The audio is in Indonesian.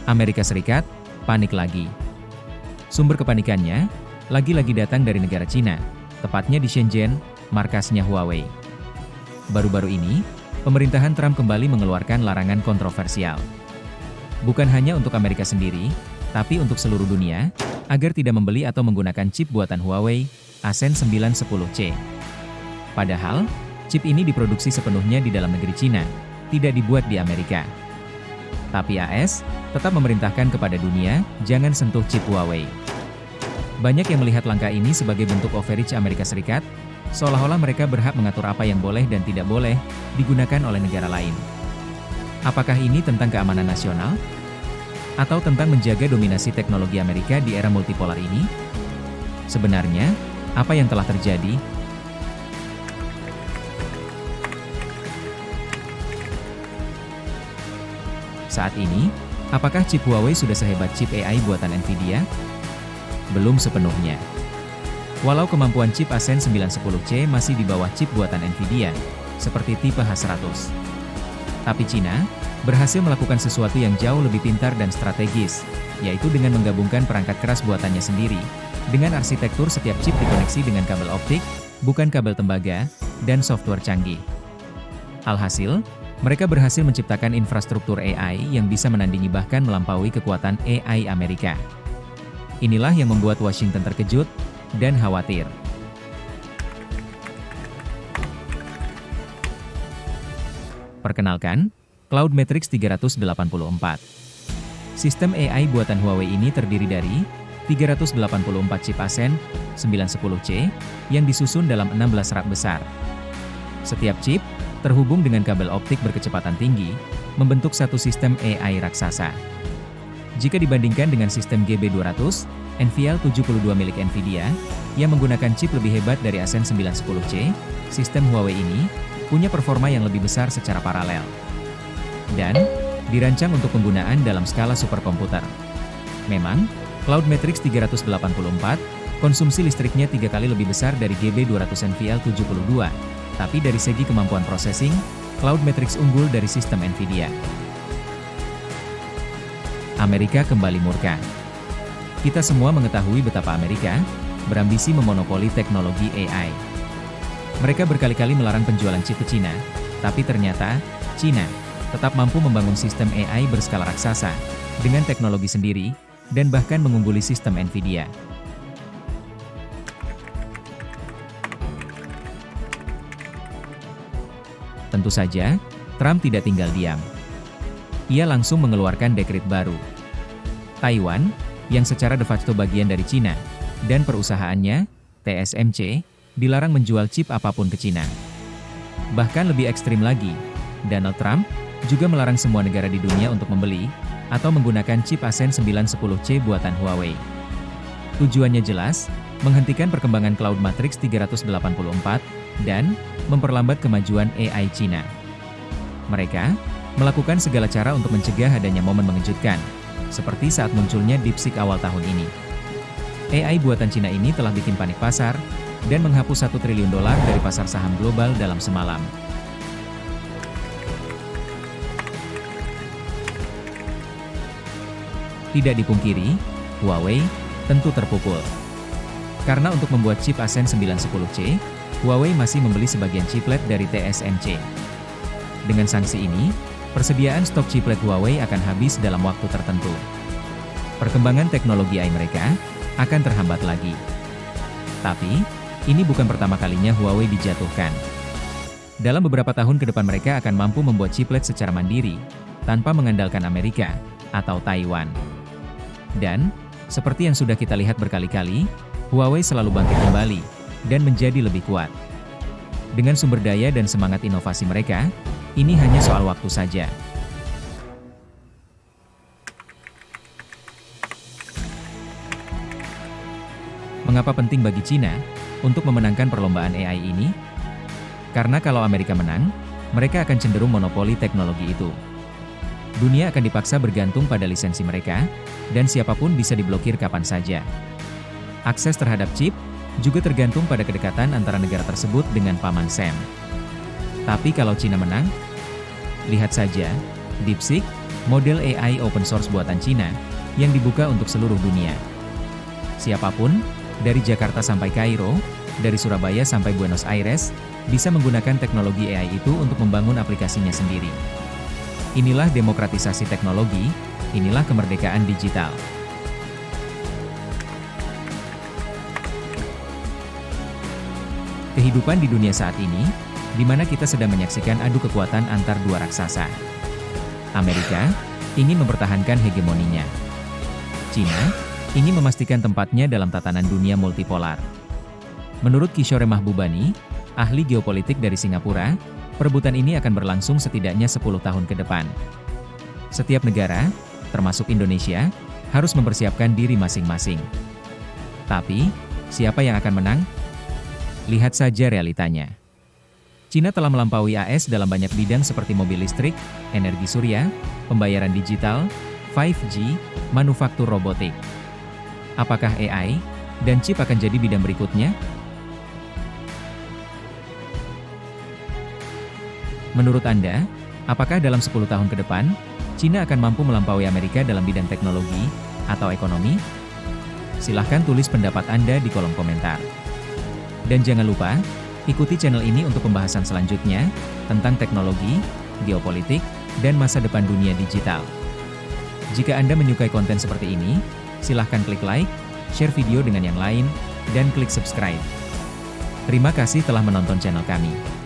Amerika Serikat panik lagi. Sumber kepanikannya lagi-lagi datang dari negara Cina, tepatnya di Shenzhen, markasnya Huawei. Baru-baru ini, pemerintahan Trump kembali mengeluarkan larangan kontroversial. Bukan hanya untuk Amerika sendiri, tapi untuk seluruh dunia, agar tidak membeli atau menggunakan chip buatan Huawei, Ascend 910C. Padahal, chip ini diproduksi sepenuhnya di dalam negeri Cina, tidak dibuat di Amerika. Tapi AS tetap memerintahkan kepada dunia, jangan sentuh chip Huawei. Banyak yang melihat langkah ini sebagai bentuk overreach Amerika Serikat, seolah-olah mereka berhak mengatur apa yang boleh dan tidak boleh digunakan oleh negara lain. Apakah ini tentang keamanan nasional? Atau tentang menjaga dominasi teknologi Amerika di era multipolar ini? Sebenarnya, apa yang telah terjadi? Saat ini, apakah chip Huawei sudah sehebat chip AI buatan Nvidia? Belum sepenuhnya. Walau kemampuan chip Ascend 910C masih di bawah chip buatan Nvidia, seperti tipe H100. Tapi Cina berhasil melakukan sesuatu yang jauh lebih pintar dan strategis, yaitu dengan menggabungkan perangkat keras buatannya sendiri, dengan arsitektur setiap chip dikoneksi dengan kabel optik, bukan kabel tembaga, dan software canggih. Alhasil, mereka berhasil menciptakan infrastruktur AI yang bisa menandingi bahkan melampaui kekuatan AI Amerika. Inilah yang membuat Washington terkejut dan khawatir. Perkenalkan, Cloudmatrix 384. Sistem AI buatan Huawei ini terdiri dari 384 chip Ascend 910C yang disusun dalam 16 rak besar. Setiap chip terhubung dengan kabel optik berkecepatan tinggi, membentuk satu sistem AI raksasa. Jika dibandingkan dengan sistem GB200, NVL72 milik Nvidia, yang menggunakan chip lebih hebat dari Ascend 910C, sistem Huawei ini punya performa yang lebih besar secara paralel. Dan dirancang untuk penggunaan dalam skala superkomputer. Memang, Cloudmatrix 384 konsumsi listriknya 3 kali lebih besar dari GB200 NVL72, tapi dari segi kemampuan processing, Cloudmatrix unggul dari sistem Nvidia. Amerika kembali murka. Kita semua mengetahui betapa Amerika berambisi memonopoli teknologi AI. Mereka berkali-kali melarang penjualan chip ke Cina, tapi ternyata, Cina tetap mampu membangun sistem AI berskala raksasa, dengan teknologi sendiri, dan bahkan mengungguli sistem Nvidia. Tentu saja, Trump tidak tinggal diam. Ia langsung mengeluarkan dekret baru. Taiwan, yang secara de facto bagian dari Cina, dan perusahaannya, TSMC, dilarang menjual chip apapun ke Cina. Bahkan lebih ekstrim lagi, Donald Trump juga melarang semua negara di dunia untuk membeli atau menggunakan chip Ascend 910C buatan Huawei. Tujuannya jelas, menghentikan perkembangan Cloudmatrix 384 dan memperlambat kemajuan AI Cina. Mereka melakukan segala cara untuk mencegah adanya momen mengejutkan, seperti saat munculnya DeepSeek awal tahun ini. AI buatan Cina ini telah bikin panik pasar dan menghapus $1 triliun dari pasar saham global dalam semalam. Tidak dipungkiri, Huawei tentu terpukul. Karena untuk membuat chip Ascend 910C, Huawei masih membeli sebagian chiplet dari TSMC. Dengan sanksi ini, persediaan stok chiplet Huawei akan habis dalam waktu tertentu. Perkembangan teknologi AI mereka akan terhambat lagi. Tapi, ini bukan pertama kalinya Huawei dijatuhkan. Dalam beberapa tahun ke depan mereka akan mampu membuat chiplet secara mandiri, tanpa mengandalkan Amerika atau Taiwan. Dan, seperti yang sudah kita lihat berkali-kali, Huawei selalu bangkit kembali dan menjadi lebih kuat. Dengan sumber daya dan semangat inovasi mereka, ini hanya soal waktu saja. Mengapa penting bagi Cina untuk memenangkan perlombaan AI ini? Karena kalau Amerika menang, mereka akan cenderung monopoli teknologi itu. Dunia akan dipaksa bergantung pada lisensi mereka, dan siapapun bisa diblokir kapan saja. Akses terhadap chip juga tergantung pada kedekatan antara negara tersebut dengan Paman Sam. Tapi kalau Cina menang, lihat saja, DeepSeek model AI open source buatan Cina, yang dibuka untuk seluruh dunia. Siapapun, dari Jakarta sampai Kairo, dari Surabaya sampai Buenos Aires, bisa menggunakan teknologi AI itu untuk membangun aplikasinya sendiri. Inilah demokratisasi teknologi, inilah kemerdekaan digital. Kehidupan di dunia saat ini, di mana kita sedang menyaksikan adu kekuatan antar dua raksasa. Amerika ingin mempertahankan hegemoninya. Cina ingin memastikan tempatnya dalam tatanan dunia multipolar. Menurut Kishore Mahbubani, ahli geopolitik dari Singapura, perebutan ini akan berlangsung setidaknya 10 tahun ke depan. Setiap negara, termasuk Indonesia, harus mempersiapkan diri masing-masing. Tapi, siapa yang akan menang? Lihat saja realitanya. Cina telah melampaui AS dalam banyak bidang seperti mobil listrik, energi surya, pembayaran digital, 5G, manufaktur robotik. Apakah AI dan chip akan jadi bidang berikutnya? Menurut Anda, apakah dalam 10 tahun ke depan, Cina akan mampu melampaui Amerika dalam bidang teknologi atau ekonomi? Silahkan tulis pendapat Anda di kolom komentar. Dan jangan lupa, ikuti channel ini untuk pembahasan selanjutnya tentang teknologi, geopolitik, dan masa depan dunia digital. Jika Anda menyukai konten seperti ini, silahkan klik like, share video dengan yang lain, dan klik subscribe. Terima kasih telah menonton channel kami.